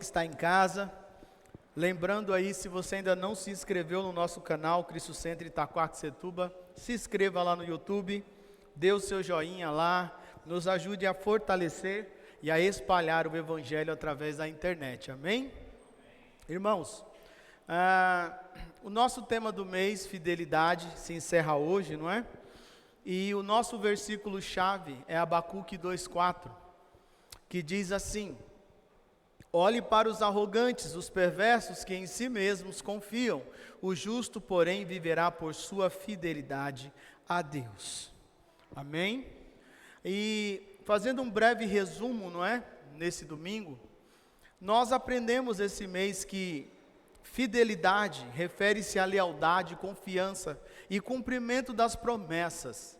Está em casa, lembrando aí, se você ainda não se inscreveu no nosso canal, Cristo Centro Itaquaquecetuba, se inscreva lá no YouTube, dê o seu joinha lá, nos ajude a fortalecer e a espalhar o Evangelho através da internet, amém? Irmãos, o nosso tema do mês, fidelidade, se encerra hoje, não é? E o nosso versículo-chave é Abacuque 2,4, que diz assim: olhe para os arrogantes, os perversos que em si mesmos confiam, o justo, porém, viverá por sua fidelidade a Deus. Amém? E fazendo um breve resumo, não é? Nesse domingo, nós aprendemos esse mês que fidelidade refere-se à lealdade, confiança e cumprimento das promessas,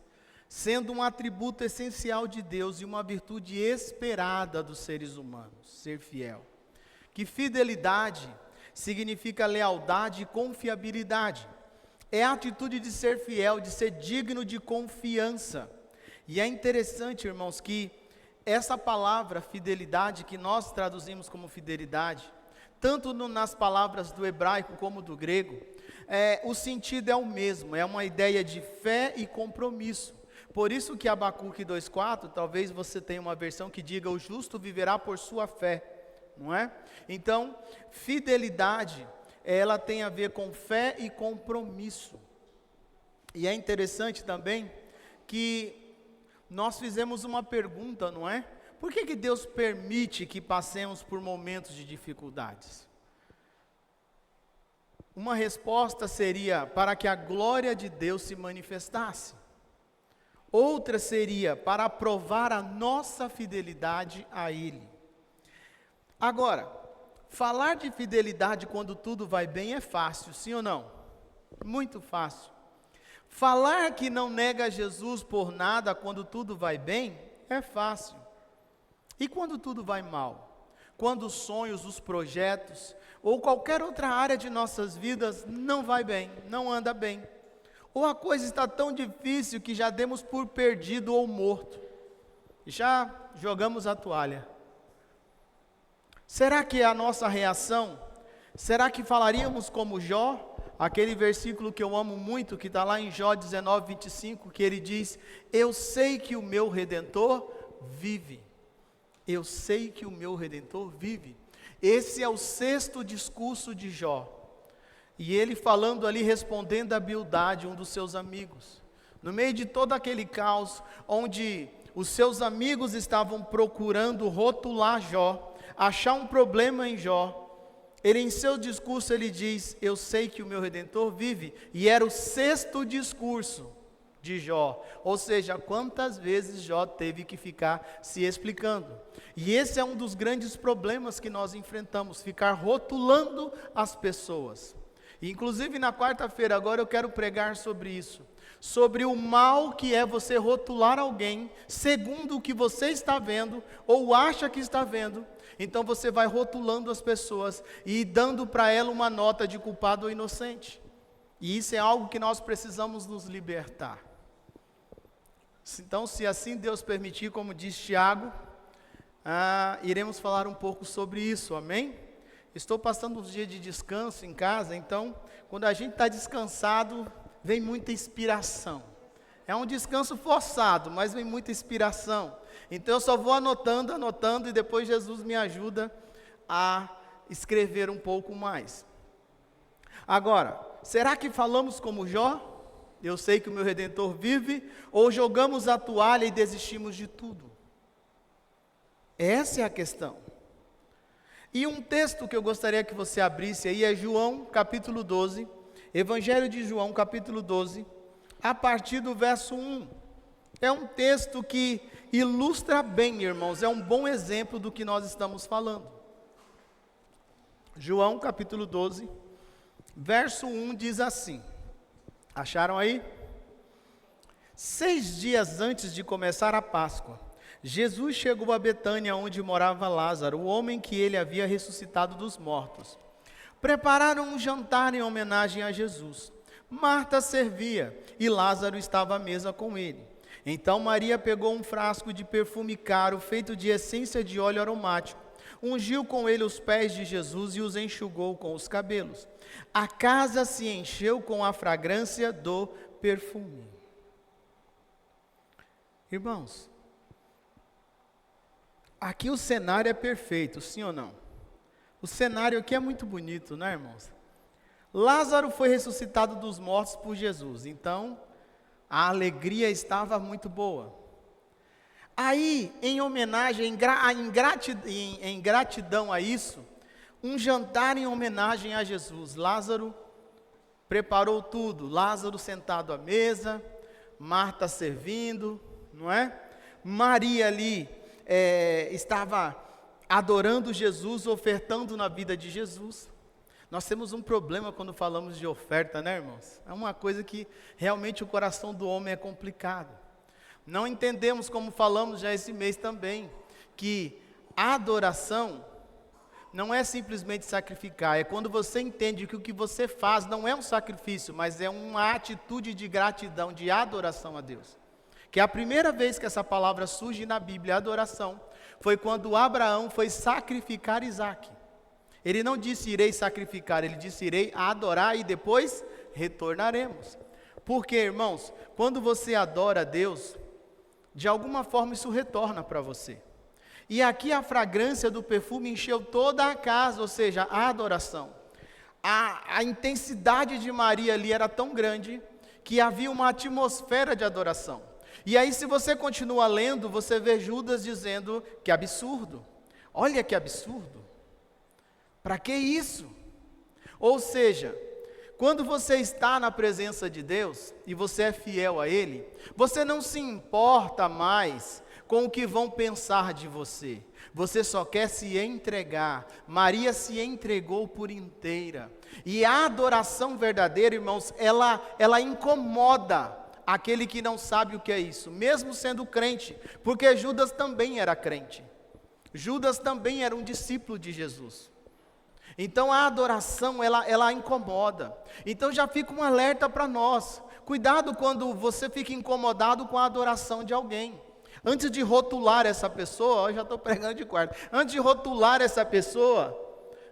sendo um atributo essencial de Deus e uma virtude esperada dos seres humanos, ser fiel. Que fidelidade significa lealdade e confiabilidade. É a atitude de ser fiel, de ser digno de confiança. E é interessante, irmãos, que essa palavra fidelidade, que nós traduzimos como fidelidade, tanto nas palavras do hebraico como do grego, o sentido é o mesmo, é uma ideia de fé e compromisso. Por isso que Abacuque 2,4, talvez você tenha uma versão que diga: o justo viverá por sua fé, não é? Então, fidelidade, ela tem a ver com fé e compromisso. E é interessante também que nós fizemos uma pergunta, não é? Por que Deus permite que passemos por momentos de dificuldades? Uma resposta seria para que a glória de Deus se manifestasse. Outra seria para provar a nossa fidelidade a Ele. Agora, falar de fidelidade quando tudo vai bem é fácil, sim ou não? Muito fácil. Falar que não nega Jesus por nada quando tudo vai bem é fácil. E quando tudo vai mal? Quando os sonhos, os projetos ou qualquer outra área de nossas vidas não vai bem, não anda bem. Ou a coisa está tão difícil que já demos por perdido ou morto. Já jogamos a toalha. Será que é a nossa reação? Será que falaríamos como Jó? Aquele versículo que eu amo muito, que está lá em Jó 19:25, que ele diz: eu sei que o meu Redentor vive. Eu sei que o meu Redentor vive. Esse é o 6º discurso de Jó. E ele falando ali, respondendo a Bildade, um dos seus amigos. No meio de todo aquele caos, onde os seus amigos estavam procurando rotular Jó, achar um problema em Jó, ele em seu discurso ele diz: eu sei que o meu Redentor vive. E era o 6º discurso de Jó. Ou seja, quantas vezes Jó teve que ficar se explicando. E esse é um dos grandes problemas que nós enfrentamos, ficar rotulando as pessoas. Inclusive na quarta-feira agora eu quero pregar sobre isso, sobre o mal que é você rotular alguém segundo o que você está vendo ou acha que está vendo. Então você vai rotulando as pessoas e dando para ela uma nota de culpado ou inocente. E isso é algo que nós precisamos nos libertar. Então, se assim Deus permitir, como diz Tiago, iremos falar um pouco sobre isso, amém? Estou passando uns dias de descanso em casa, então, quando a gente está descansado, vem muita inspiração. É um descanso forçado, mas vem muita inspiração. Então, eu só vou anotando, e depois Jesus me ajuda a escrever um pouco mais. Agora, será que falamos como Jó? Eu sei que o meu Redentor vive, ou jogamos a toalha e desistimos de tudo? Essa é a questão. E um texto que eu gostaria que você abrisse aí é João capítulo 12, Evangelho de João capítulo 12, a partir do verso 1. É um texto que ilustra bem, irmãos, é um bom exemplo do que nós estamos falando. João capítulo 12, verso 1 diz assim, acharam aí? 6 dias antes de começar a Páscoa, Jesus chegou a Betânia, onde morava Lázaro, o homem que ele havia ressuscitado dos mortos. Prepararam um jantar em homenagem a Jesus. Marta servia e Lázaro estava à mesa com ele. Então Maria pegou um frasco de perfume caro, feito de essência de óleo aromático, Ungiu com ele os pés de Jesus e os enxugou com os cabelos. A casa se encheu com a fragrância do perfume. Irmãos, aqui o cenário é perfeito, sim ou não? O cenário aqui é muito bonito, né, irmãos? Lázaro foi ressuscitado dos mortos por Jesus, então a alegria estava muito boa. Aí, em homenagem, em gratidão a isso, um jantar em homenagem a Jesus. Lázaro preparou tudo, Lázaro sentado à mesa, Marta servindo, não é? Maria ali estava adorando Jesus, ofertando na vida de Jesus. Nós temos um problema quando falamos de oferta, né, irmãos? É uma coisa que realmente o coração do homem é complicado. Não entendemos, como falamos já esse mês também, que a adoração não é simplesmente sacrificar, é quando você entende que o que você faz não é um sacrifício, mas é uma atitude de gratidão, de adoração a Deus. Que a primeira vez que essa palavra surge na Bíblia, adoração, foi quando Abraão foi sacrificar Isaque. Ele não disse irei sacrificar, ele disse irei adorar e depois retornaremos. Porque, irmãos, quando você adora a Deus, de alguma forma isso retorna para você. E aqui a fragrância do perfume encheu toda a casa, ou seja, a adoração. A intensidade de Maria ali era tão grande que havia uma atmosfera de adoração. E aí, se você continua lendo, você vê Judas dizendo que absurdo. Olha que absurdo. Para que isso? Ou seja, quando você está na presença de Deus e você é fiel a Ele, você não se importa mais com o que vão pensar de você. Você só quer se entregar. Maria se entregou por inteira. E a adoração verdadeira, irmãos, ela incomoda aquele que não sabe o que é isso, mesmo sendo crente, porque Judas também era crente. Judas também era um discípulo de Jesus. Então a adoração, ela incomoda. Então já fica um alerta para nós. Cuidado quando você fica incomodado com a adoração de alguém. Antes de rotular essa pessoa, eu já estou pregando de quarto. Antes de rotular essa pessoa,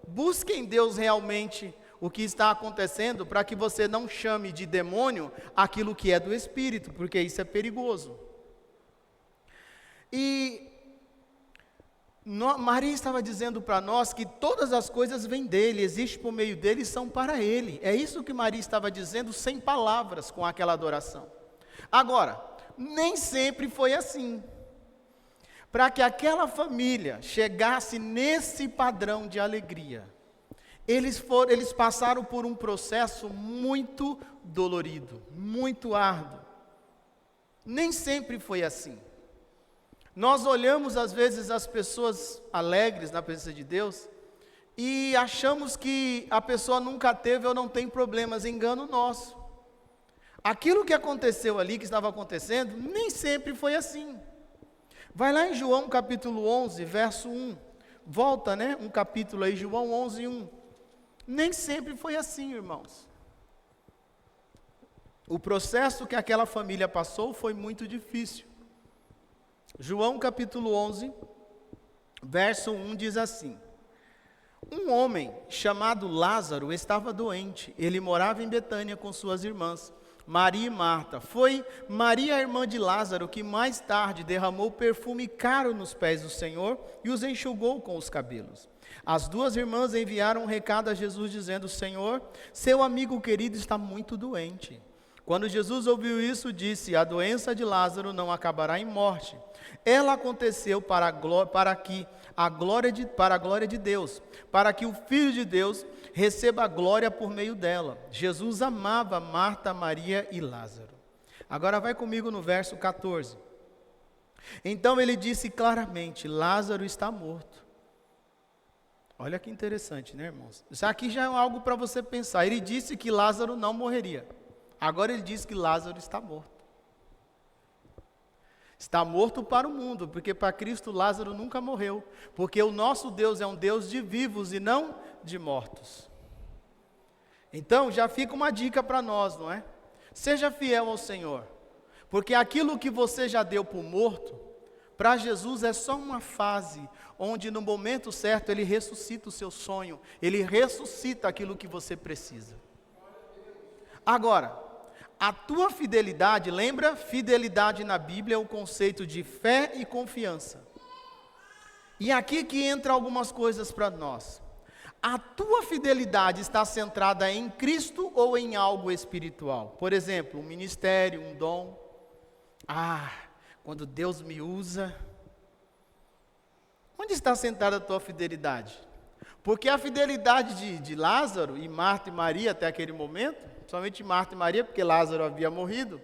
busque em Deus realmente o que está acontecendo, para que você não chame de demônio aquilo que é do Espírito, porque isso é perigoso. E Maria estava dizendo para nós que todas as coisas vêm dele, existem por meio dele e são para ele. É isso que Maria estava dizendo sem palavras com aquela adoração. Agora, nem sempre foi assim. Para que aquela família chegasse nesse padrão de alegria, eles passaram por um processo muito dolorido, muito árduo. Nem sempre foi assim. Nós olhamos às vezes as pessoas alegres na presença de Deus e achamos que a pessoa nunca teve ou não tem problemas, engano nosso. Aquilo que aconteceu ali, que estava acontecendo, nem sempre foi assim. Vai lá em João capítulo 11, verso 1. Volta, um capítulo aí, João 11, 1. Nem sempre foi assim, irmãos. O processo que aquela família passou foi muito difícil. João capítulo 11, verso 1 diz assim: um homem chamado Lázaro estava doente. Ele morava em Betânia com suas irmãs, Maria e Marta. Foi Maria, a irmã de Lázaro, que mais tarde derramou perfume caro nos pés do Senhor e os enxugou com os cabelos. As duas irmãs enviaram um recado a Jesus dizendo: Senhor, seu amigo querido está muito doente. Quando Jesus ouviu isso, disse: a doença de Lázaro não acabará em morte. Ela aconteceu para a glória de Deus, para que o Filho de Deus receba a glória por meio dela. Jesus amava Marta, Maria e Lázaro. Agora vai comigo no verso 14. Então ele disse claramente: Lázaro está morto. Olha que interessante, né, irmãos? Isso aqui já é algo para você pensar. Ele disse que Lázaro não morreria. Agora ele diz que Lázaro está morto. Está morto para o mundo, porque para Cristo Lázaro nunca morreu. Porque o nosso Deus é um Deus de vivos e não de mortos. Então já fica uma dica para nós, não é? Seja fiel ao Senhor. Porque aquilo que você já deu por morto, Para Jesus é só uma fase, onde no momento certo Ele ressuscita o seu sonho, Ele ressuscita aquilo que você precisa. Agora, a tua fidelidade, lembra? Fidelidade na Bíblia é o conceito de fé e confiança. E aqui que entra algumas coisas para nós. A tua fidelidade está centrada em Cristo ou em algo espiritual? Por exemplo, um ministério, um dom. Quando Deus me usa, onde está centrada a tua fidelidade? Porque a fidelidade de Lázaro e Marta e Maria até aquele momento, somente Marta e Maria, porque Lázaro havia morrido,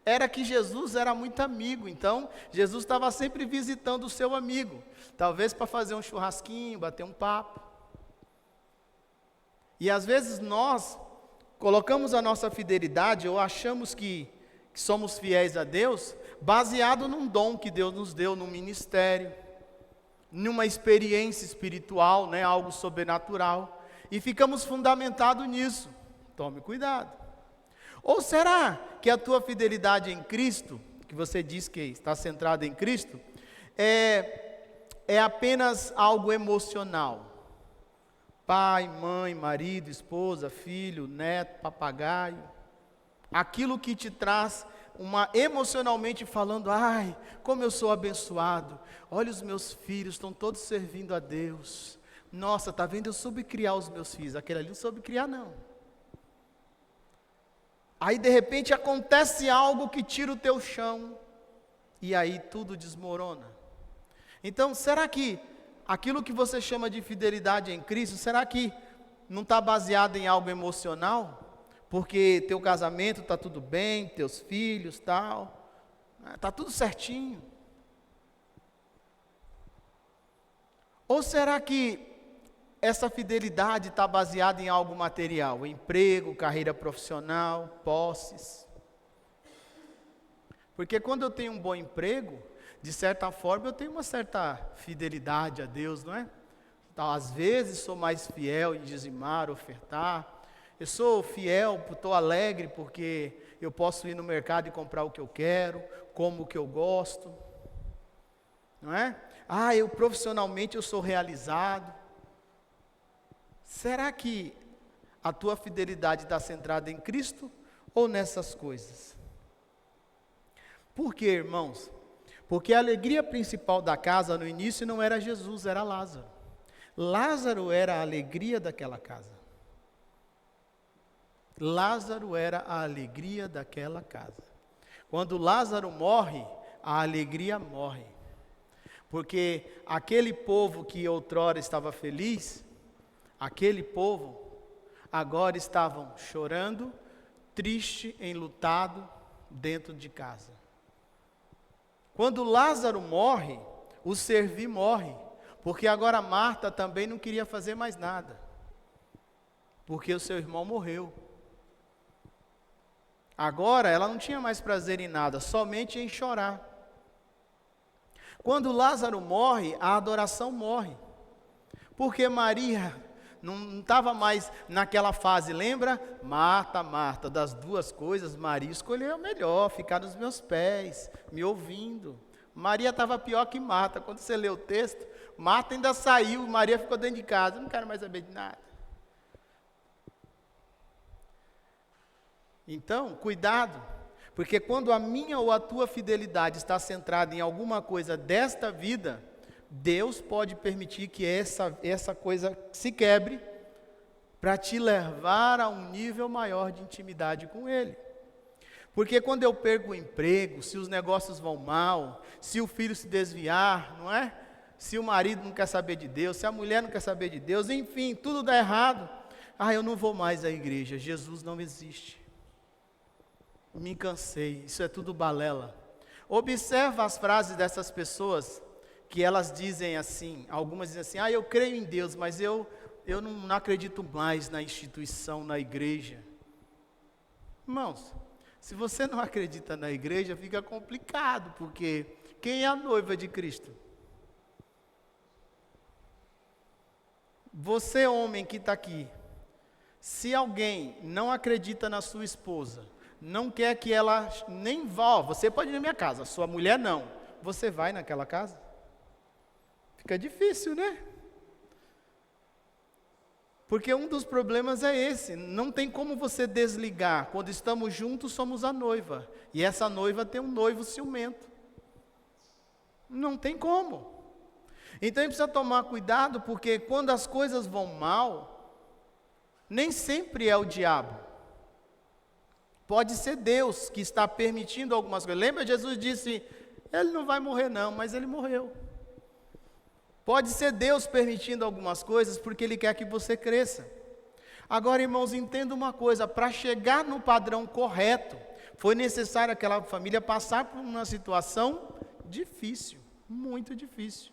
era que Jesus era muito amigo, então Jesus estava sempre visitando o seu amigo, talvez para fazer um churrasquinho, bater um papo. E às vezes nós colocamos a nossa fidelidade ou achamos que somos fiéis a Deus, baseado num dom que Deus nos deu, num ministério, numa experiência espiritual, algo sobrenatural, e ficamos fundamentados nisso. Tome cuidado. Ou será que a tua fidelidade em Cristo, que você diz que está centrada em Cristo, é apenas algo emocional? Pai, mãe, marido, esposa, filho, neto, papagaio. Aquilo que te traz emocionalmente falando, como eu sou abençoado. Olha, os meus filhos estão todos servindo a Deus. Nossa, está vendo? Eu soube criar os meus filhos. Aquele ali não soube criar, não. Aí de repente acontece algo que tira o teu chão, e aí tudo desmorona. Então, será que aquilo que você chama de fidelidade em Cristo, será que não está baseado em algo emocional? Porque teu casamento está tudo bem, teus filhos, tal, está tudo certinho. Ou será que essa fidelidade está baseada em algo material, emprego, carreira profissional, posses? Porque quando eu tenho um bom emprego, de certa forma eu tenho uma certa fidelidade a Deus, não é? Então, às vezes sou mais fiel em dizimar, ofertar. Eu sou fiel, estou alegre porque eu posso ir no mercado e comprar o que eu quero, como o que eu gosto, não é? Eu profissionalmente eu sou realizado. Será que a tua fidelidade está centrada em Cristo ou nessas coisas? Por quê, irmãos? Porque a alegria principal da casa no início não era Jesus, era Lázaro. Lázaro era a alegria daquela casa. Lázaro era a alegria daquela casa. Quando Lázaro morre, a alegria morre. Porque aquele povo que outrora estava feliz, aquele povo agora estavam chorando, triste, enlutado, dentro de casa. Quando Lázaro morre, o servir morre, porque agora Marta também não queria fazer mais nada, porque o seu irmão morreu. Agora ela não tinha mais prazer em nada, somente em chorar. Quando Lázaro morre, a adoração morre, porque Maria não estava mais naquela fase, lembra? Marta, das duas coisas, Maria escolheu o melhor, ficar nos meus pés, me ouvindo. Maria estava pior que Marta. Quando você lê o texto, Marta ainda saiu, Maria ficou dentro de casa, não quero mais saber de nada. Então, cuidado, porque quando a minha ou a tua fidelidade está centrada em alguma coisa desta vida, Deus pode permitir que essa coisa se quebre para te levar a um nível maior de intimidade com Ele. Porque quando eu perco o emprego, se os negócios vão mal, se o filho se desviar, não é? Se o marido não quer saber de Deus, se a mulher não quer saber de Deus, enfim, tudo dá errado. Eu não vou mais à igreja, Jesus não existe. Me cansei, isso é tudo balela. Observa as frases dessas pessoas, que elas dizem assim, algumas dizem assim, eu creio em Deus, mas eu não acredito mais na instituição, na igreja. Irmãos, se você não acredita na igreja, fica complicado, porque quem é a noiva de Cristo? Você, homem que está aqui, se alguém não acredita na sua esposa, não quer que ela nem vá, você pode ir na minha casa, sua mulher não, você vai naquela casa? Fica difícil, né? Porque um dos problemas é esse, não tem como você desligar. Quando estamos juntos, somos a noiva. E essa noiva tem um noivo ciumento. Não tem como. Então a gente precisa tomar cuidado, porque quando as coisas vão mal, nem sempre é o diabo. Pode ser Deus que está permitindo algumas coisas. Lembra, Jesus disse, ele não vai morrer não, mas ele morreu. Pode ser Deus permitindo algumas coisas, porque Ele quer que você cresça. Agora, irmãos, entenda uma coisa, para chegar no padrão correto, foi necessário aquela família passar por uma situação difícil, muito difícil.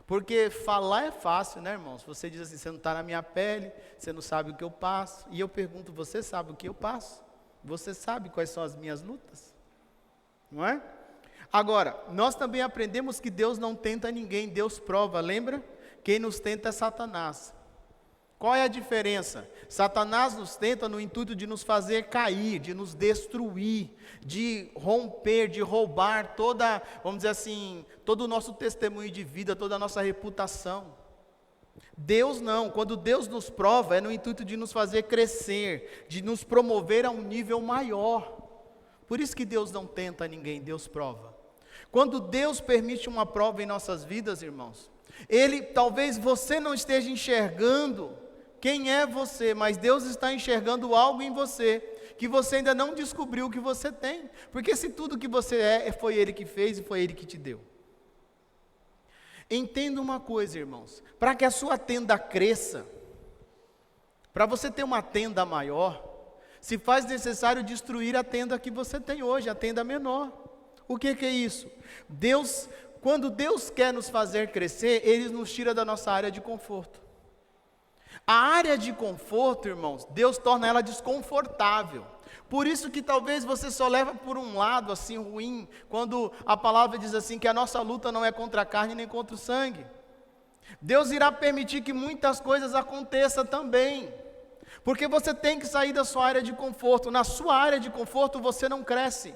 Porque falar é fácil, né, irmãos? Você diz assim, você não está na minha pele, você não sabe o que eu passo. E eu pergunto, você sabe o que eu passo? Você sabe quais são as minhas lutas? Não é? Agora, nós também aprendemos que Deus não tenta ninguém, Deus prova, lembra? Quem nos tenta é Satanás. Qual é a diferença? Satanás nos tenta no intuito de nos fazer cair, de nos destruir, de romper, de roubar toda, vamos dizer assim, todo o nosso testemunho de vida, toda a nossa reputação. Deus não, quando Deus nos prova, é no intuito de nos fazer crescer, de nos promover a um nível maior. Por isso que Deus não tenta ninguém, Deus prova. Quando Deus permite uma prova em nossas vidas, irmãos, talvez você não esteja enxergando quem é você, mas Deus está enxergando algo em você, que você ainda não descobriu que você tem, porque se tudo que você é, foi Ele que fez e foi Ele que te deu. Entenda uma coisa, irmãos, para que a sua tenda cresça, para você ter uma tenda maior, se faz necessário destruir a tenda que você tem hoje, a tenda menor. O que é isso? Quando Deus quer nos fazer crescer, Ele nos tira da nossa área de conforto. A área de conforto, irmãos, Deus torna ela desconfortável. Por isso que talvez você só leva por um lado assim ruim, quando a palavra diz assim que a nossa luta não é contra a carne nem contra o sangue. Deus irá permitir que muitas coisas aconteçam também, porque você tem que sair da sua área de conforto. Na sua área de conforto você não cresce.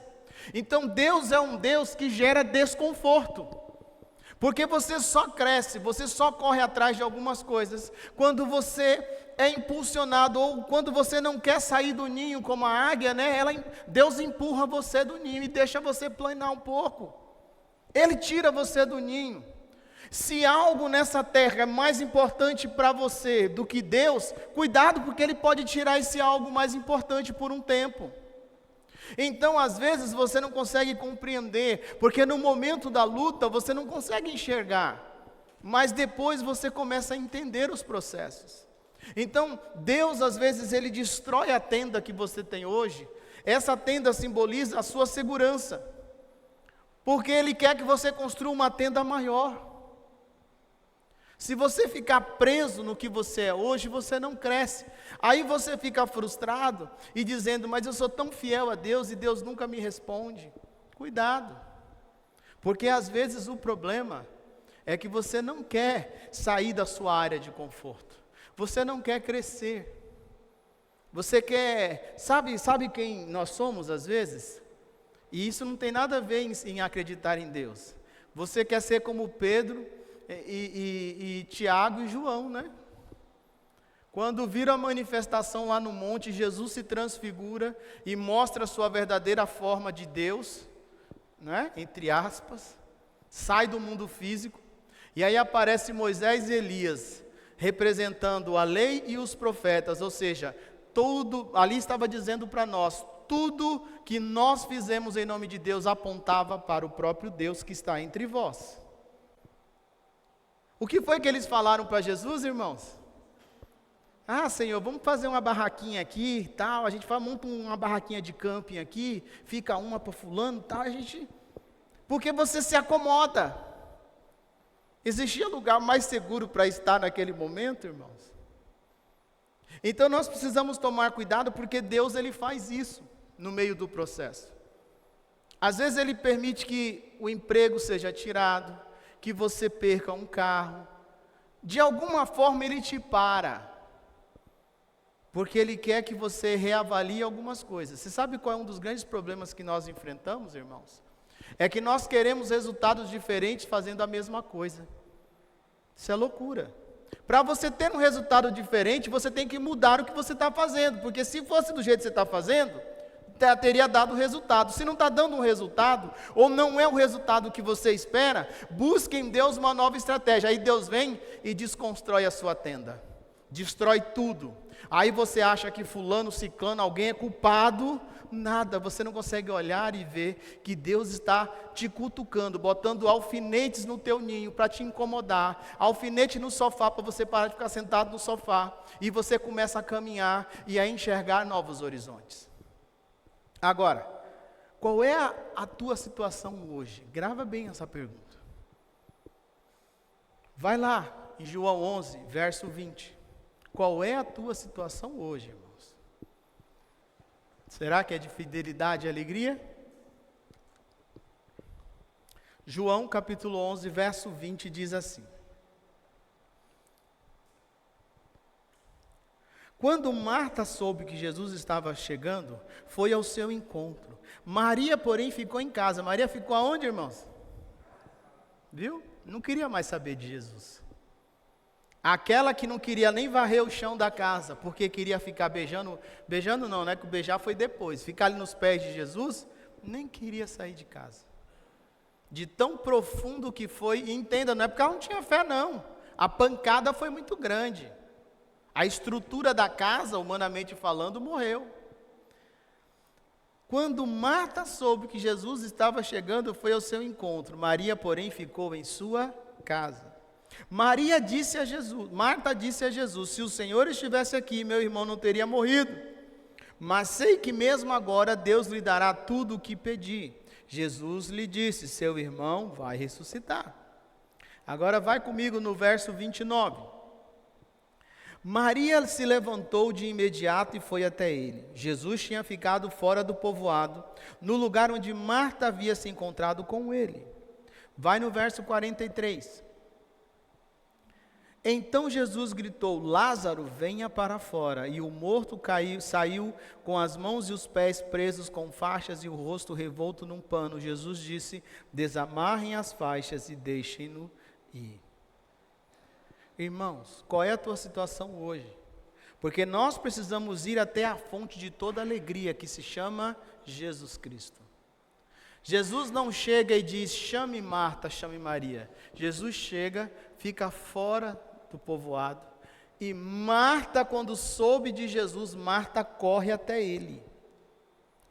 Então Deus é um Deus que gera desconforto, porque você só cresce, você só corre atrás de algumas coisas quando você é impulsionado, ou quando você não quer sair do ninho como a águia, né? Deus empurra você do ninho e deixa você planar um pouco. Ele tira você do ninho. Se algo nessa terra é mais importante para você do que Deus, cuidado, porque Ele pode tirar esse algo mais importante por um tempo. Então, às vezes, você não consegue compreender, porque no momento da luta, você não consegue enxergar, mas depois você começa a entender os processos. Então, Deus, às vezes, Ele destrói a tenda que você tem hoje. Essa tenda simboliza a sua segurança, porque Ele quer que você construa uma tenda maior. Se você ficar preso no que você é hoje, você não cresce. Aí você fica frustrado e dizendo, mas eu sou tão fiel a Deus e Deus nunca me responde. Cuidado, porque às vezes o problema é que você não quer sair da sua área de conforto. Você não quer crescer. Você quer, sabe quem nós somos às vezes? E isso não tem nada a ver em acreditar em Deus. Você quer ser como Pedro e Tiago e João, né? Quando viram a manifestação lá no monte, Jesus se transfigura e mostra a sua verdadeira forma de Deus, né? Entre aspas, sai do mundo físico, e aí aparece Moisés e Elias, representando a lei e os profetas, ou seja, tudo, ali estava dizendo para nós, tudo que nós fizemos em nome de Deus apontava para o próprio Deus que está entre vós. O que foi que eles falaram para Jesus, irmãos? Ah, Senhor, vamos fazer uma barraquinha aqui e tal, a gente monta uma barraquinha de camping aqui, fica uma para fulano e tal, porque você se acomoda. Existia lugar mais seguro para estar naquele momento, irmãos? Então nós precisamos tomar cuidado, porque Deus, Ele faz isso no meio do processo. Às vezes Ele permite que o emprego seja tirado, que você perca um carro, de alguma forma Ele te para, porque Ele quer que você reavalie algumas coisas. Você sabe qual é um dos grandes problemas que nós enfrentamos, irmãos? É que nós queremos resultados diferentes fazendo a mesma coisa. Isso é loucura. Para você ter um resultado diferente, você tem que mudar o que você está fazendo, porque se fosse do jeito que você está fazendo, teria dado resultado. Se não está dando um resultado, ou não é o resultado que você espera, busque em Deus uma nova estratégia. Aí Deus vem e desconstrói a sua tenda, destrói tudo. Aí você acha que fulano, ciclano, alguém é culpado. Nada, você não consegue olhar e ver que Deus está te cutucando, botando alfinetes no teu ninho para te incomodar, alfinete no sofá para você parar de ficar sentado no sofá, e você começa a caminhar e a enxergar novos horizontes. Agora, qual é a tua situação hoje? Grava bem essa pergunta. Vai lá em João 11, verso 20. Qual é a tua situação hoje, irmãos? Será que é de fidelidade e alegria? João capítulo 11, verso 20 diz assim: Quando Marta soube que Jesus estava chegando, foi ao seu encontro. Maria, porém, ficou em casa. Maria ficou aonde, irmãos? Viu? Não queria mais saber de Jesus. Aquela que não queria nem varrer o chão da casa, porque queria ficar beijando não, né? Que o beijar foi depois. Ficar ali nos pés de Jesus, nem queria sair de casa. De tão profundo que foi, e entenda, não é porque ela não tinha fé, não. A pancada foi muito grande. A estrutura da casa, humanamente falando, morreu. Quando Marta soube que Jesus estava chegando, foi ao seu encontro. Maria, porém, ficou em sua casa. Marta disse a Jesus, se o Senhor estivesse aqui, meu irmão não teria morrido. Mas sei que mesmo agora Deus lhe dará tudo o que pedir. Jesus lhe disse, seu irmão vai ressuscitar. Agora vai comigo no verso 29. Maria se levantou de imediato e foi até ele. Jesus tinha ficado fora do povoado, no lugar onde Marta havia se encontrado com ele. Vai no verso 43. Então Jesus gritou, Lázaro, venha para fora. E o morto saiu com as mãos e os pés presos com faixas e o rosto revolto num pano. Jesus disse, desamarrem as faixas e deixem-no ir. Irmãos, qual é a tua situação hoje? Porque nós precisamos ir até a fonte de toda alegria, que se chama Jesus Cristo. Jesus não chega e diz, chame Marta, chame Maria. Jesus chega, fica fora do povoado, e Marta, quando soube de Jesus, Marta corre até ele.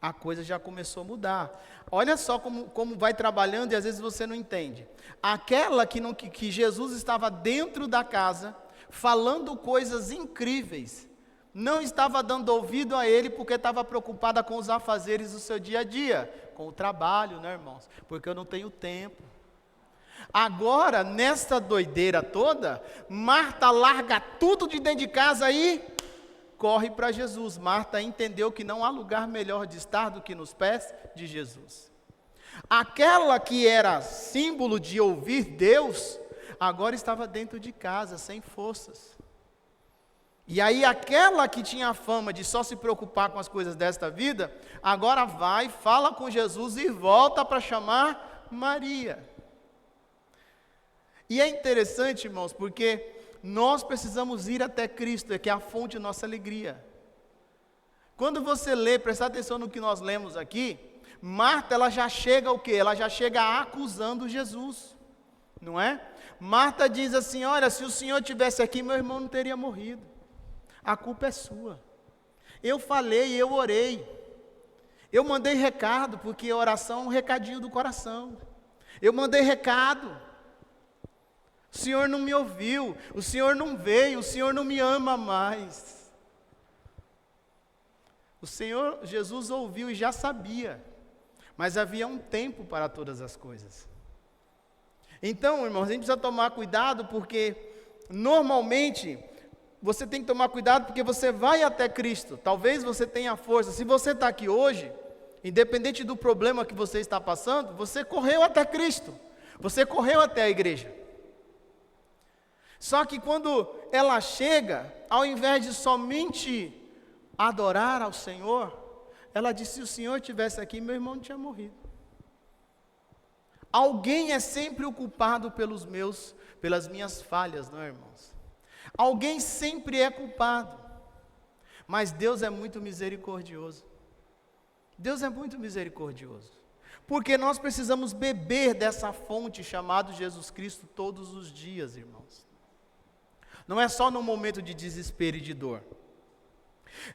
A coisa já começou a mudar. Olha só como vai trabalhando e às vezes você não entende. Aquela que Jesus estava dentro da casa, falando coisas incríveis, não estava dando ouvido a ele porque estava preocupada com os afazeres do seu dia a dia, com o trabalho, né, irmãos? Porque eu não tenho tempo. Agora, nessa doideira toda, Marta larga tudo de dentro de casa e corre para Jesus. Marta entendeu que não há lugar melhor de estar do que nos pés de Jesus. Aquela que era símbolo de ouvir Deus, agora estava dentro de casa, sem forças. E aí aquela que tinha a fama de só se preocupar com as coisas desta vida, agora vai, fala com Jesus e volta para chamar Maria. E é interessante, irmãos, porque nós precisamos ir até Cristo, que é a fonte de nossa alegria. Quando você lê, presta atenção no que nós lemos aqui, Marta, ela já chega o quê? Ela já chega acusando Jesus, não é? Marta diz assim, olha, se o Senhor estivesse aqui, meu irmão não teria morrido. A culpa é sua. Eu falei, eu orei. Eu mandei recado, porque oração é um recadinho do coração. Eu mandei recado. O Senhor não me ouviu, o Senhor não veio, o Senhor não me ama mais. O Senhor Jesus ouviu e já sabia, mas havia um tempo para todas as coisas. Então, irmãos, a gente precisa tomar cuidado, porque normalmente você tem que tomar cuidado porque você vai até Cristo. Talvez você tenha força. Se você está aqui hoje, independente do problema que você está passando, você correu até Cristo, você correu até a igreja. Só que quando ela chega, ao invés de somente adorar ao Senhor, ela disse, se o Senhor estivesse aqui, meu irmão não tinha morrido. Alguém é sempre o culpado pelas minhas falhas, não é, irmãos? Alguém sempre é culpado. Mas Deus é muito misericordioso. Deus é muito misericordioso. Porque nós precisamos beber dessa fonte chamada Jesus Cristo todos os dias, irmãos. Não é só no momento de desespero e de dor.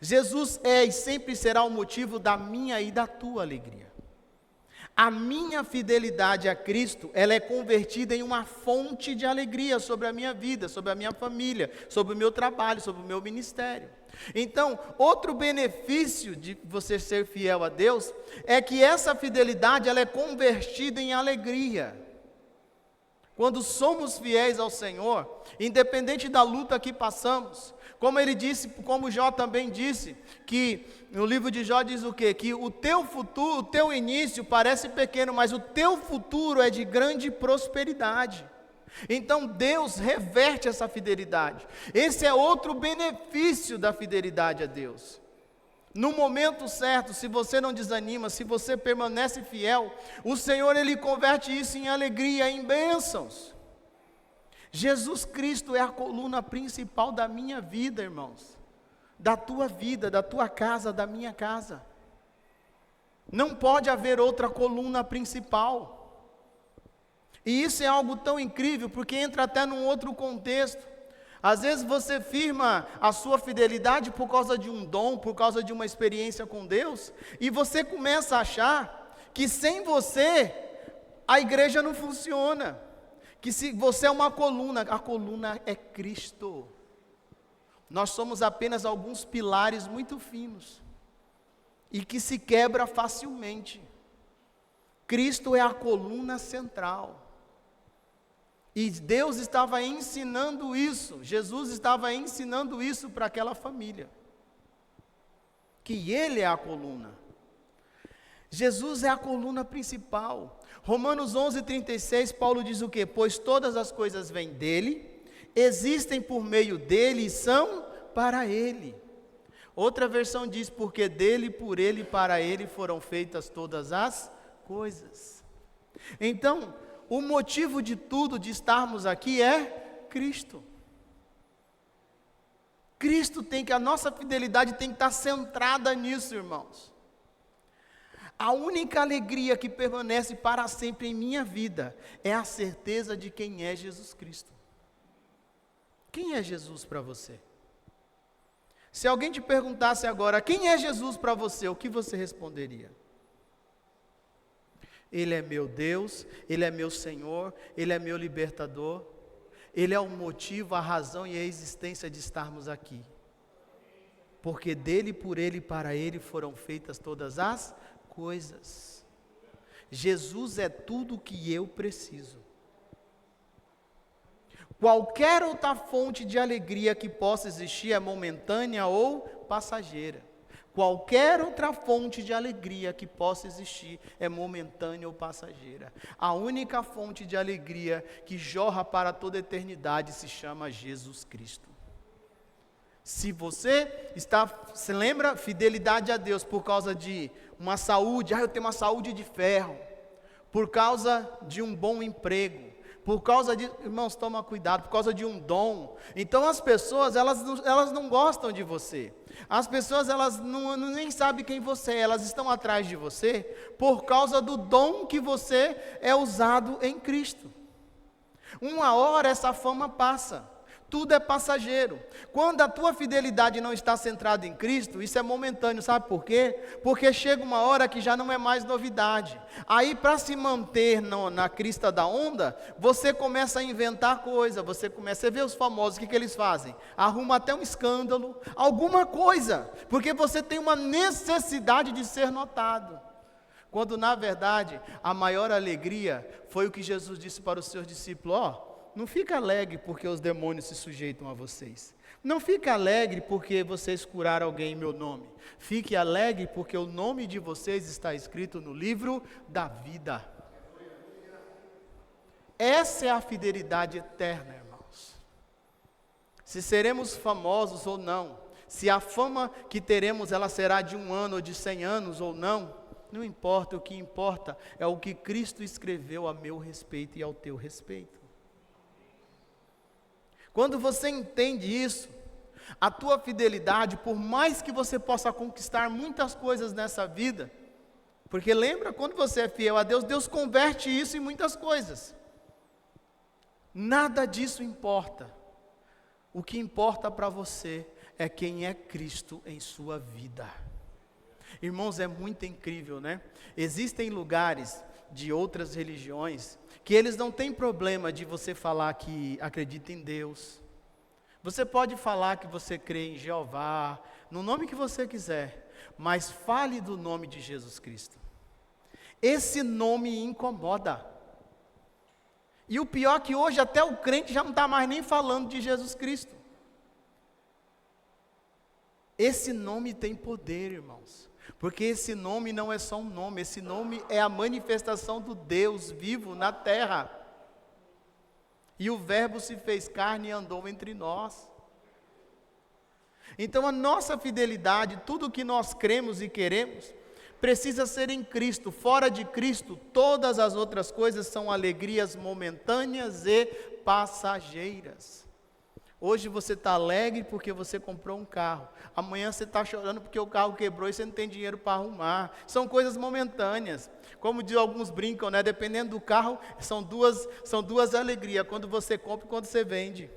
Jesus é e sempre será o motivo da minha e da tua alegria. A minha fidelidade a Cristo, ela é convertida em uma fonte de alegria sobre a minha vida, sobre a minha família, sobre o meu trabalho, sobre o meu ministério. Então, outro benefício de você ser fiel a Deus, é que essa fidelidade, ela é convertida em alegria. Quando somos fiéis ao Senhor, independente da luta que passamos, como ele disse, como Jó também disse, que no livro de Jó diz o quê? Que o teu futuro, o teu início parece pequeno, mas o teu futuro é de grande prosperidade. Então Deus reverte essa fidelidade. Esse é outro benefício da fidelidade a Deus. No momento certo, se você não desanima, se você permanece fiel, o Senhor, Ele converte isso em alegria, em bênçãos. Jesus Cristo é a coluna principal da minha vida, irmãos. Da tua vida, da tua casa, da minha casa. Não pode haver outra coluna principal. E isso é algo tão incrível, porque entra até num outro contexto. Às vezes você firma a sua fidelidade por causa de um dom, por causa de uma experiência com Deus, e você começa a achar que sem você, a igreja não funciona. Que se você é uma coluna, a coluna é Cristo. Nós somos apenas alguns pilares muito finos, e que se quebra facilmente. Cristo é a coluna central. E Deus estava ensinando isso, Jesus estava ensinando isso para aquela família. Que Ele é a coluna. Jesus é a coluna principal. Romanos 11:36, Paulo diz o quê? Pois todas as coisas vêm dEle, existem por meio dEle e são para Ele. Outra versão diz, porque dEle, por Ele e para Ele foram feitas todas as coisas. Então, o motivo de tudo, de estarmos aqui é Cristo. A nossa fidelidade tem que estar centrada nisso, irmãos. A única alegria que permanece para sempre em minha vida é a certeza de quem é Jesus Cristo. Quem é Jesus para você? Se alguém te perguntasse agora, quem é Jesus para você, o que você responderia? Ele é meu Deus, Ele é meu Senhor, Ele é meu libertador, Ele é o motivo, a razão e a existência de estarmos aqui. Porque dEle, por Ele e para Ele foram feitas todas as coisas. Jesus é tudo o que eu preciso. Qualquer outra fonte de alegria que possa existir é momentânea ou passageira. Qualquer outra fonte de alegria que possa existir é momentânea ou passageira. A única fonte de alegria que jorra para toda a eternidade se chama Jesus Cristo. Se você se lembra, fidelidade a Deus por causa de uma saúde, eu tenho uma saúde de ferro, por causa de um bom emprego, por causa de, irmãos, toma cuidado, por causa de um dom. Então as pessoas, elas não gostam de você. As pessoas, elas nem sabem quem você é, elas estão atrás de você por causa do dom que você é usado em Cristo. Uma hora essa fama passa, tudo é passageiro. Quando a tua fidelidade não está centrada em Cristo, isso é momentâneo, sabe por quê? Porque chega uma hora que já não é mais novidade. Aí, para se manter na crista da onda, você começa a inventar coisa, você começa a ver os famosos, o que eles fazem? Arruma até um escândalo, alguma coisa, porque você tem uma necessidade de ser notado. Quando, na verdade, a maior alegria foi o que Jesus disse para os seus discípulos, não fica alegre porque os demônios se sujeitam a vocês. Não fica alegre porque vocês curaram alguém em meu nome. Fique alegre porque o nome de vocês está escrito no livro da vida. Essa é a fidelidade eterna, irmãos. Se seremos famosos ou não, se a fama que teremos ela será de 1 ano ou de 100 anos ou não, não importa, o que importa é o que Cristo escreveu a meu respeito e ao teu respeito. Quando você entende isso, a tua fidelidade, por mais que você possa conquistar muitas coisas nessa vida, porque lembra, quando você é fiel a Deus, Deus converte isso em muitas coisas. Nada disso importa. O que importa para você é quem é Cristo em sua vida. Irmãos, é muito incrível, né? Existem lugares de outras religiões que eles não têm problema de você falar que acredita em Deus. Você pode falar que você crê em Jeová, no nome que você quiser, mas fale do nome de Jesus Cristo. Esse nome incomoda. E o pior é que hoje até o crente já não está mais nem falando de Jesus Cristo. Esse nome tem poder, irmãos. Porque esse nome não é só um nome, esse nome é a manifestação do Deus vivo na terra. E o Verbo se fez carne e andou entre nós. Então a nossa fidelidade, tudo o que nós cremos e queremos, precisa ser em Cristo. Fora de Cristo, todas as outras coisas são alegrias momentâneas e passageiras. Hoje você está alegre porque você comprou um carro. Amanhã você está chorando porque o carro quebrou e você não tem dinheiro para arrumar. São coisas momentâneas. Como alguns brincam, né? Dependendo do carro, são duas alegrias. Quando você compra e quando você vende.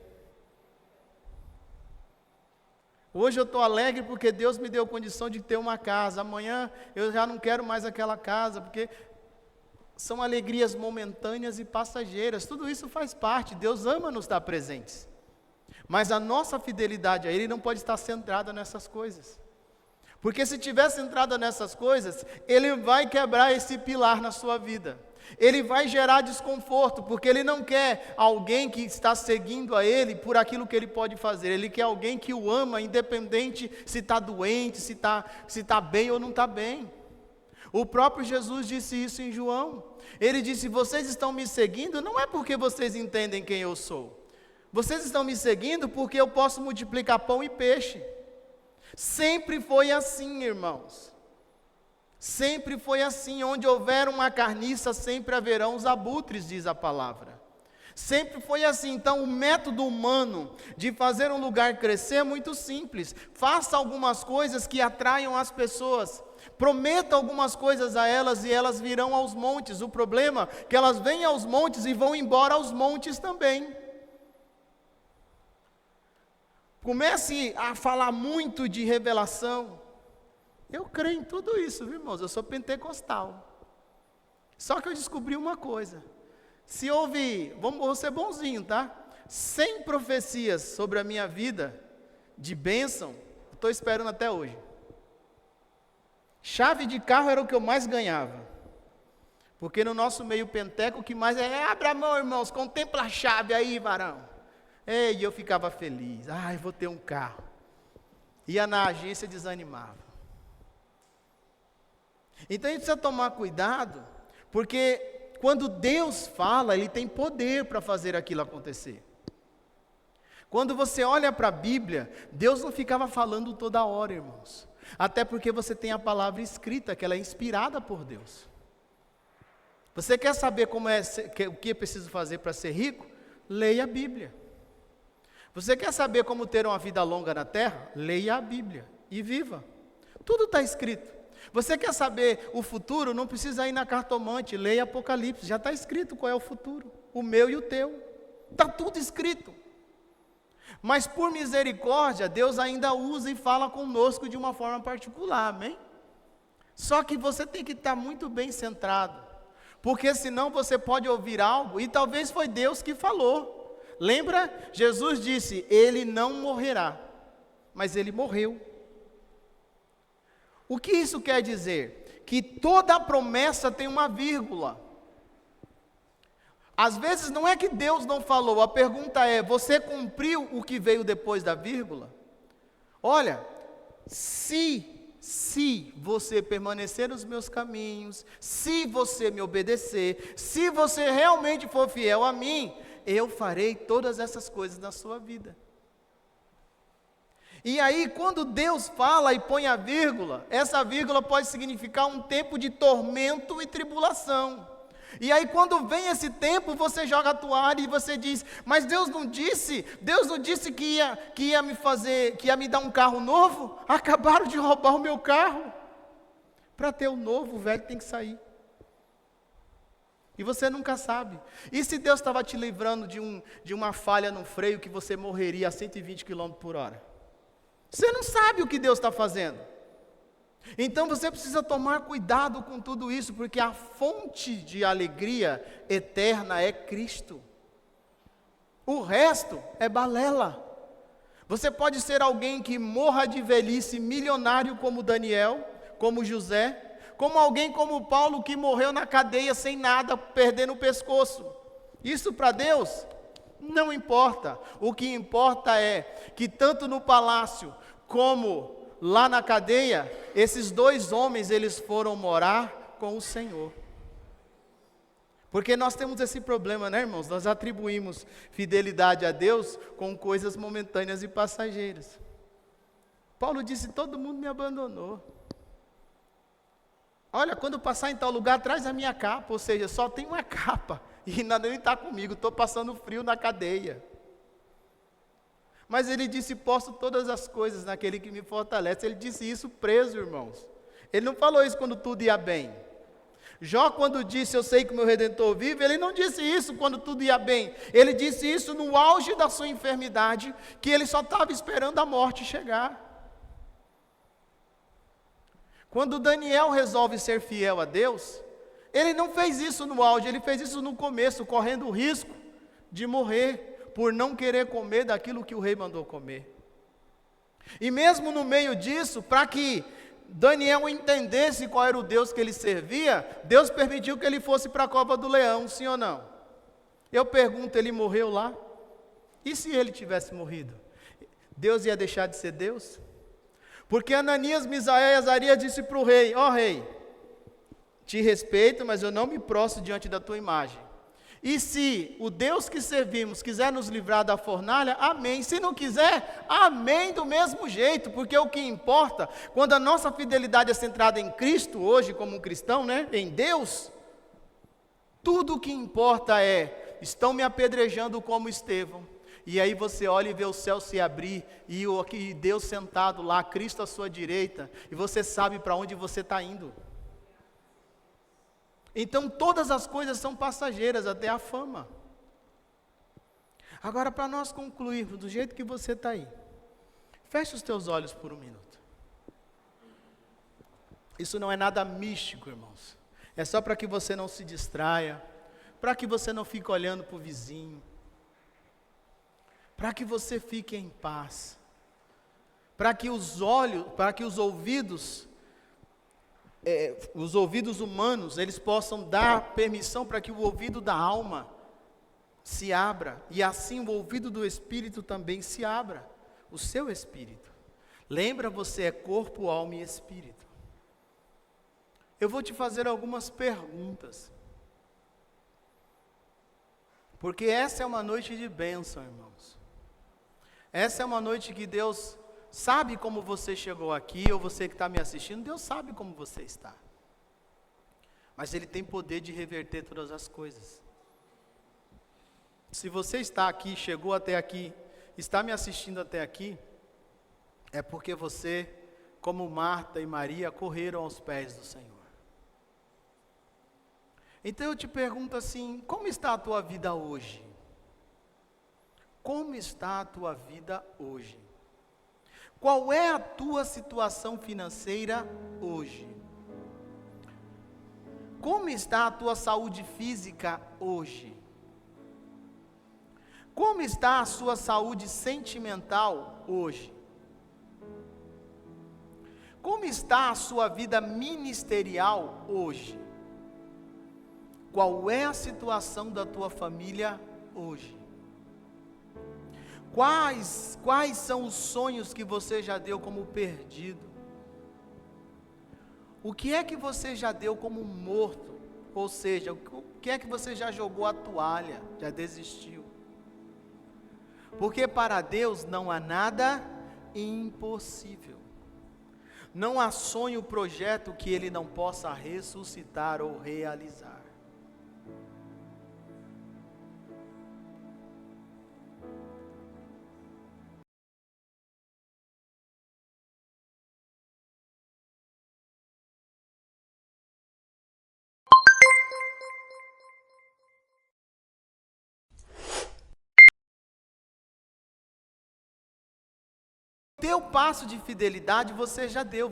Hoje eu estou alegre porque Deus me deu condição de ter uma casa. Amanhã eu já não quero mais aquela casa, porque são alegrias momentâneas e passageiras. Tudo isso faz parte. Deus ama nos dar presentes. Mas a nossa fidelidade a Ele não pode estar centrada nessas coisas. Porque se estiver centrada nessas coisas, Ele vai quebrar esse pilar na sua vida. Ele vai gerar desconforto, porque Ele não quer alguém que está seguindo a Ele por aquilo que Ele pode fazer. Ele quer alguém que o ama, independente se está doente, se está bem ou não está bem. O próprio Jesus disse isso em João. Ele disse: vocês estão me seguindo, não é porque vocês entendem quem eu sou. Vocês estão me seguindo porque eu posso multiplicar pão e peixe. Sempre foi assim, irmãos. Sempre foi assim. Onde houver uma carniça, sempre haverão os abutres, diz a palavra. Sempre foi assim. Então o método humano de fazer um lugar crescer é muito simples. Faça algumas coisas que atraiam as pessoas. Prometa algumas coisas a elas e elas virão aos montes. O problema é que elas vêm aos montes e vão embora aos montes também. Comece a falar muito de revelação. Eu creio em tudo isso, viu, irmãos? Eu sou pentecostal. Só que eu descobri uma coisa. Se houve, vou ser bonzinho, tá? 100 profecias sobre a minha vida, de bênção, estou esperando até hoje. Chave de carro era o que eu mais ganhava. Porque no nosso meio penteco, o que mais abra a mão, irmãos, contempla a chave aí, varão. E eu ficava feliz, eu vou ter um carro. Ia na agência e desanimava. Então a gente precisa tomar cuidado, porque quando Deus fala, Ele tem poder para fazer aquilo acontecer. Quando você olha para a Bíblia, Deus não ficava falando toda hora, irmãos. Até porque você tem a palavra escrita, que ela é inspirada por Deus. Você quer saber o que é preciso fazer para ser rico? Leia a Bíblia. Você quer saber como ter uma vida longa na terra? Leia a Bíblia e viva. Tudo está escrito. Você quer saber o futuro? Não precisa ir na cartomante, leia Apocalipse. Já está escrito qual é o futuro, o meu e o teu. Está tudo escrito. Mas por misericórdia, Deus ainda usa e fala conosco de uma forma particular, amém? Só que você tem que estar muito bem centrado. Porque senão você pode ouvir algo e talvez foi Deus que falou. Lembra? Jesus disse: Ele não morrerá, mas Ele morreu. O que isso quer dizer? Que toda promessa tem uma vírgula. Às vezes não é que Deus não falou, a pergunta é: você cumpriu o que veio depois da vírgula? Olha, se você permanecer nos meus caminhos, se você me obedecer, se você realmente for fiel a mim, eu farei todas essas coisas na sua vida. E aí, quando Deus fala e põe a vírgula, essa vírgula pode significar um tempo de tormento e tribulação. E aí, quando vem esse tempo, você joga a toalha e você diz: mas Deus não disse que ia me fazer, que ia me dar um carro novo? Acabaram de roubar o meu carro. Para ter o novo, o velho tem que sair. E você nunca sabe. E se Deus estava te livrando de uma falha no freio que você morreria a 120 km por hora? Você não sabe o que Deus está fazendo. Então você precisa tomar cuidado com tudo isso, porque a fonte de alegria eterna é Cristo. O resto é balela. Você pode ser alguém que morra de velhice milionário como Daniel, como José, como alguém como Paulo que morreu na cadeia sem nada, perdendo o pescoço. Isso para Deus não importa. O que importa é que tanto no palácio como lá na cadeia, esses dois homens, eles foram morar com o Senhor. Porque nós temos esse problema, né, irmãos? Nós atribuímos fidelidade a Deus com coisas momentâneas e passageiras. Paulo disse: todo mundo me abandonou. Olha, quando passar em tal lugar, traz a minha capa. Ou seja, só tem uma capa e nada nem está comigo, estou passando frio na cadeia. Mas ele disse: posso todas as coisas naquele que me fortalece. Ele disse isso preso, irmãos. Ele não falou isso quando tudo ia bem. Jó, quando disse: eu sei que o meu Redentor vive, ele não disse isso quando tudo ia bem. Ele disse isso no auge da sua enfermidade, que ele só estava esperando a morte chegar. Quando Daniel resolve ser fiel a Deus, ele não fez isso no auge, ele fez isso no começo, correndo o risco de morrer, por não querer comer daquilo que o rei mandou comer. E mesmo no meio disso, para que Daniel entendesse qual era o Deus que ele servia, Deus permitiu que ele fosse para a cova do leão, sim ou não? Eu pergunto, ele morreu lá? E se ele tivesse morrido? Deus ia deixar de ser Deus? Porque Ananias, Misael e Azarias disse para o rei: ó rei, te respeito, mas eu não me prostro diante da tua imagem. E se o Deus que servimos quiser nos livrar da fornalha, amém. Se não quiser, amém do mesmo jeito, porque o que importa, quando a nossa fidelidade é centrada em Cristo, hoje como um cristão, né, em Deus, tudo o que importa é: estão me apedrejando como Estevão. E aí você olha e vê o céu se abrir, e Deus sentado lá, Cristo à sua direita, e você sabe para onde você está indo. Então todas as coisas são passageiras, até a fama. Agora, para nós concluirmos do jeito que você está aí, feche os teus olhos por um minuto. Isso não é nada místico, irmãos. É só para que você não se distraia, para que você não fique olhando para o vizinho, para que você fique em paz, para que os ouvidos humanos, eles possam dar permissão para que o ouvido da alma se abra, e assim o ouvido do Espírito também se abra, o seu Espírito. Lembra, você é corpo, alma e Espírito. Eu vou te fazer algumas perguntas, porque essa é uma noite de bênção, irmãos. Essa é uma noite que Deus sabe como você chegou aqui, ou você que está me assistindo, Deus sabe como você está. Mas Ele tem poder de reverter todas as coisas. Se você está aqui, chegou até aqui, está me assistindo até aqui, é porque você, como Marta e Maria, correram aos pés do Senhor. Então eu te pergunto assim: como está a tua vida hoje? Como está a tua vida hoje? Qual é a tua situação financeira hoje? Como está a tua saúde física hoje? Como está a sua saúde sentimental hoje? Como está a sua vida ministerial hoje? Qual é a situação da tua família hoje? Quais são os sonhos que você já deu como perdido? O que é que você já deu como morto? Ou seja, o que é que você já jogou a toalha, já desistiu? Porque para Deus não há nada impossível. Não há sonho ou projeto que ele não possa ressuscitar ou realizar. Teu passo de fidelidade você já deu.